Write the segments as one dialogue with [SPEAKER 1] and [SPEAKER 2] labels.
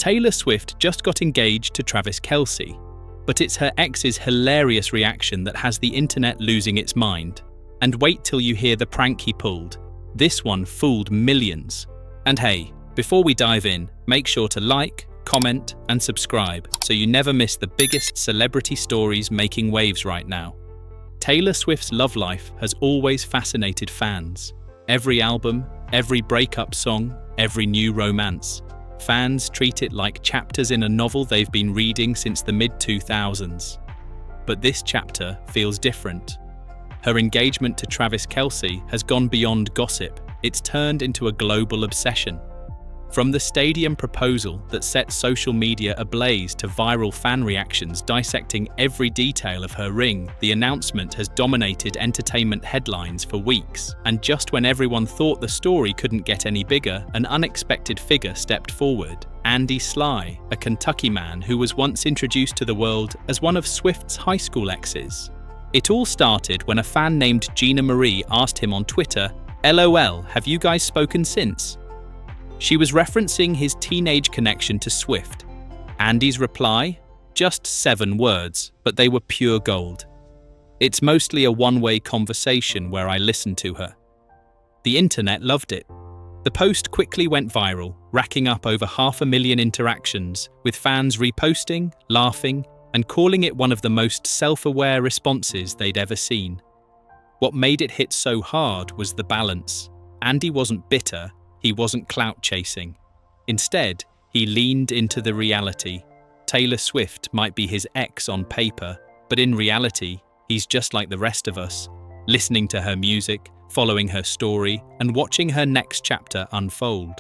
[SPEAKER 1] Taylor Swift just got engaged to Travis Kelce, but it's her ex's hilarious reaction that has the internet losing its mind. And wait till you hear the prank he pulled. This one fooled millions. And hey, before we dive in, make sure to like, comment, and subscribe so you never miss the biggest celebrity stories making waves right now. Taylor Swift's love life has always fascinated fans. Every album, every breakup song, every new romance. Fans treat it like chapters in a novel they've been reading since the mid-2000s. But this chapter feels different. Her engagement to Travis Kelce has gone beyond gossip. It's turned into a global obsession. From the stadium proposal that set social media ablaze to viral fan reactions dissecting every detail of her ring, the announcement has dominated entertainment headlines for weeks. And just when everyone thought the story couldn't get any bigger, an unexpected figure stepped forward. Andy Sly, a Kentucky man who was once introduced to the world as one of Swift's high school exes. It all started when a fan named Gina Marie asked him on Twitter, "LOL, have you guys spoken since?" She was referencing his teenage connection to Swift. Andy's reply? Just 7 words, but they were pure gold. "It's mostly a one-way conversation where I listen to her." The internet loved it. The post quickly went viral, racking up over 500,000 interactions, with fans reposting, laughing, and calling it one of the most self-aware responses they'd ever seen. What made it hit so hard was the balance. Andy wasn't bitter. He wasn't clout chasing. Instead, he leaned into the reality. Taylor Swift might be his ex on paper, but in reality, he's just like the rest of us, listening to her music, following her story, and watching her next chapter unfold.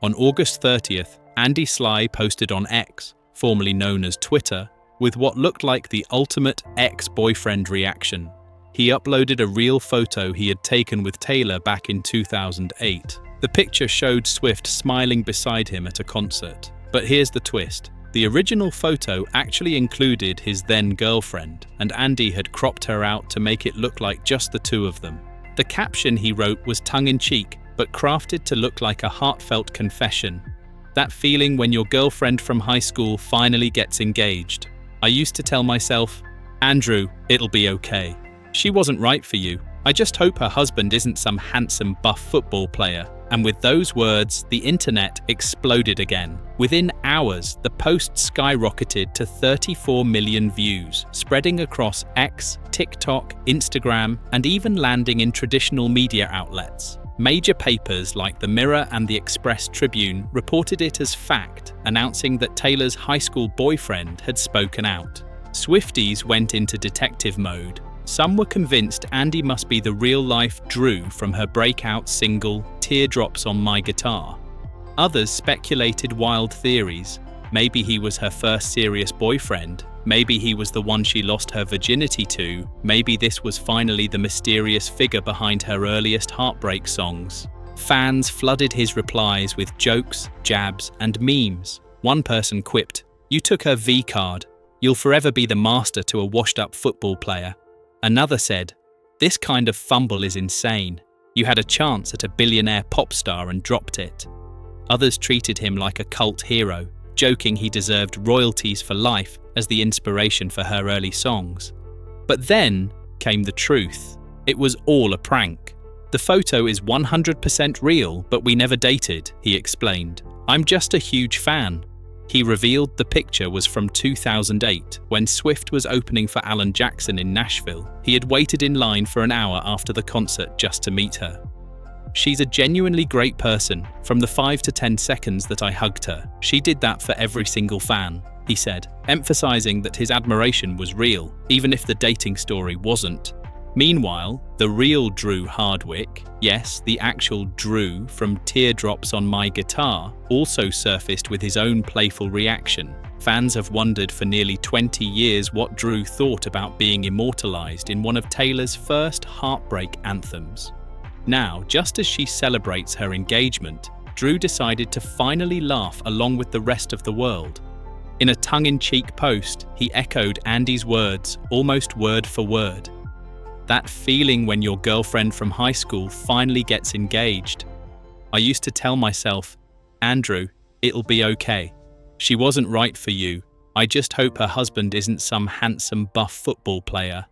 [SPEAKER 1] On August 30th, Andy Sly posted on X, formerly known as Twitter, with what looked like the ultimate ex-boyfriend reaction. He uploaded a real photo he had taken with Taylor back in 2008. The picture showed Swift smiling beside him at a concert. But here's the twist. The original photo actually included his then-girlfriend, and Andy had cropped her out to make it look like just the two of them. The caption he wrote was tongue-in-cheek, but crafted to look like a heartfelt confession. That feeling when your girlfriend from high school finally gets engaged. I used to tell myself, "Andrew, it'll be okay. She wasn't right for you. I just hope her husband isn't some handsome buff football player." And with those words, the internet exploded again. Within hours, the post skyrocketed to 34 million views, spreading across X, TikTok, Instagram, and even landing in traditional media outlets. Major papers like the Mirror and the Express Tribune reported it as fact, announcing that Taylor's high school boyfriend had spoken out. Swifties went into detective mode. Some were convinced Andy must be the real-life Drew from her breakout single, Teardrops on My Guitar. Others speculated wild theories. Maybe he was her first serious boyfriend. Maybe he was the one she lost her virginity to. Maybe this was finally the mysterious figure behind her earliest heartbreak songs. Fans flooded his replies with jokes, jabs, and memes. One person quipped, "You took her V card. You'll forever be the master to a washed-up football player." Another said, "This kind of fumble is insane. You had a chance at a billionaire pop star and dropped it." Others treated him like a cult hero, joking he deserved royalties for life as the inspiration for her early songs. But then came the truth. It was all a prank. "The photo is 100% real, but we never dated," he explained. "I'm just a huge fan." He revealed the picture was from 2008, when Swift was opening for Alan Jackson in Nashville. He had waited in line for an hour after the concert just to meet her. "She's a genuinely great person. From the 5 to 10 seconds that I hugged her, she did that for every single fan," he said, emphasizing that his admiration was real, even if the dating story wasn't. Meanwhile, the real Drew Hardwick, yes, the actual Drew from Teardrops on My Guitar, also surfaced with his own playful reaction. Fans have wondered for nearly 20 years what Drew thought about being immortalized in one of Taylor's first heartbreak anthems. Now, just as she celebrates her engagement, Drew decided to finally laugh along with the rest of the world. In a tongue-in-cheek post, he echoed Andy's words, almost word for word. "That feeling when your girlfriend from high school finally gets engaged. I used to tell myself, Andrew, it'll be okay. She wasn't right for you. I just hope her husband isn't some handsome buff football player."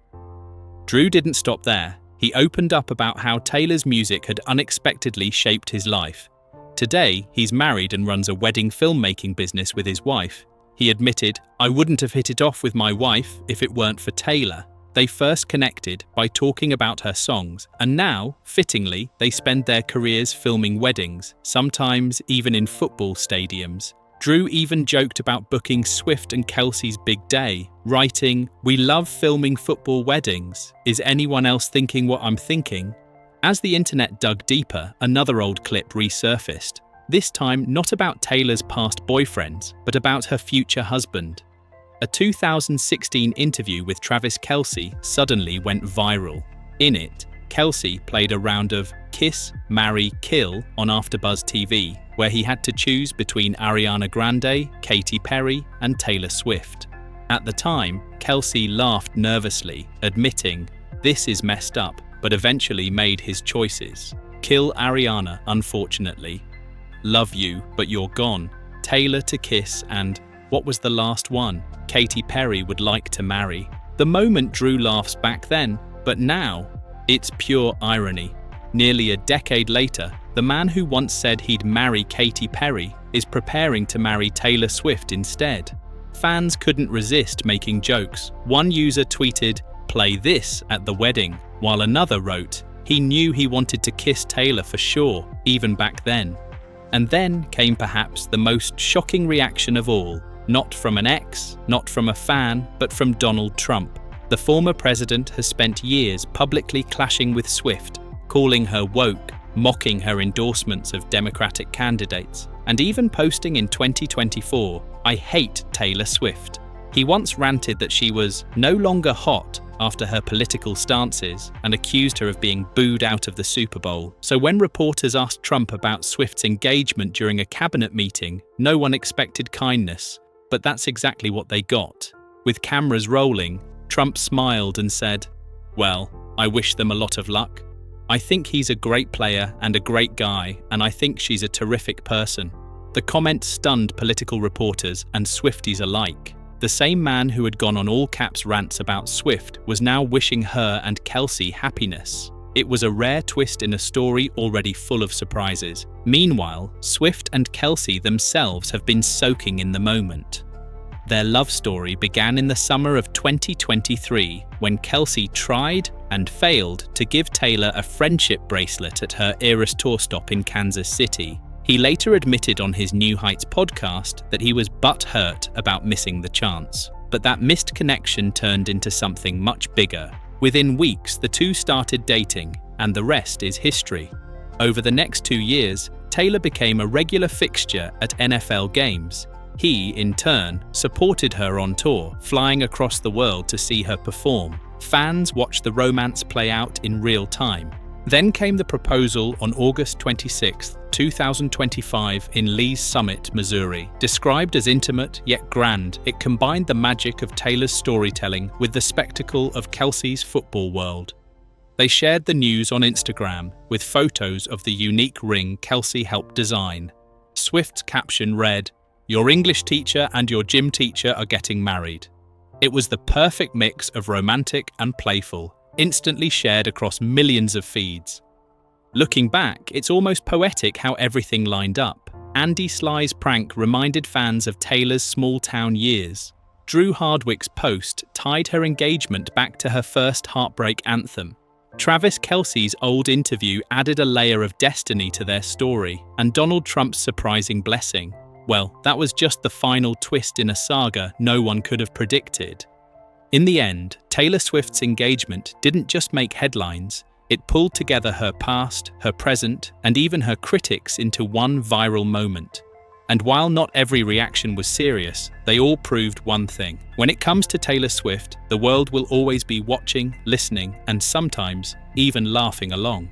[SPEAKER 1] Drew didn't stop there. He opened up about how Taylor's music had unexpectedly shaped his life. Today, he's married and runs a wedding filmmaking business with his wife. He admitted, "I wouldn't have hit it off with my wife if it weren't for Taylor." They first connected by talking about her songs, and now, fittingly, they spend their careers filming weddings, sometimes even in football stadiums. Drew even joked about booking Swift and Kelce's big day, writing, "We love filming football weddings. Is anyone else thinking what I'm thinking?" As the internet dug deeper, another old clip resurfaced. This time not about Taylor's past boyfriends, but about her future husband. A 2016 interview with Travis Kelce suddenly went viral. In it, Kelce played a round of Kiss, Marry, Kill on AfterBuzz TV, where he had to choose between Ariana Grande, Katy Perry, and Taylor Swift. At the time, Kelce laughed nervously, admitting, "This is messed up," but eventually made his choices. Kill Ariana, unfortunately. Love you, but you're gone. Taylor to Kiss, and what was the last one? Katy Perry would like to marry. The moment Drew laughs back then, but now, it's pure irony. Nearly a decade later, the man who once said he'd marry Katy Perry is preparing to marry Taylor Swift instead. Fans couldn't resist making jokes. One user tweeted, "Play this at the wedding," while another wrote, "He knew he wanted to kiss Taylor for sure, even back then." And then came perhaps the most shocking reaction of all. Not from an ex, not from a fan, but from Donald Trump. The former president has spent years publicly clashing with Swift, calling her woke, mocking her endorsements of Democratic candidates, and even posting in 2024, "I hate Taylor Swift." He once ranted that she was no longer hot after her political stances and accused her of being booed out of the Super Bowl. So when reporters asked Trump about Swift's engagement during a cabinet meeting, no one expected kindness. But that's exactly what they got. With cameras rolling, Trump smiled and said, "Well, I wish them a lot of luck. I think he's a great player and a great guy, and I think she's a terrific person." The comment stunned political reporters and Swifties alike. The same man who had gone on all-caps rants about Swift was now wishing her and Kelce happiness. It was a rare twist in a story already full of surprises. Meanwhile, Swift and Kelce themselves have been soaking in the moment. Their love story began in the summer of 2023, when Kelce tried and failed to give Taylor a friendship bracelet at her Eras tour stop in Kansas City. He later admitted on his New Heights podcast that he was butthurt about missing the chance. But that missed connection turned into something much bigger. Within weeks, the two started dating, and the rest is history. Over the next 2 years, Taylor became a regular fixture at NFL games. He, in turn, supported her on tour, flying across the world to see her perform. Fans watched the romance play out in real time. Then came the proposal on August 26, 2025 in Lee's Summit, Missouri. Described as intimate yet grand, it combined the magic of Taylor's storytelling with the spectacle of Kelce's football world. They shared the news on Instagram with photos of the unique ring Kelce helped design. Swift's caption read, "Your English teacher and your gym teacher are getting married." It was the perfect mix of romantic and playful, instantly shared across millions of feeds. Looking back, it's almost poetic how everything lined up. Andy Sly's prank reminded fans of Taylor's small-town years. Drew Hardwick's post tied her engagement back to her first heartbreak anthem. Travis Kelce's old interview added a layer of destiny to their story, and Donald Trump's surprising blessing, well, that was just the final twist in a saga no one could have predicted. In the end, Taylor Swift's engagement didn't just make headlines, it pulled together her past, her present, and even her critics into one viral moment. And while not every reaction was serious, they all proved one thing. When it comes to Taylor Swift, the world will always be watching, listening, and sometimes even laughing along.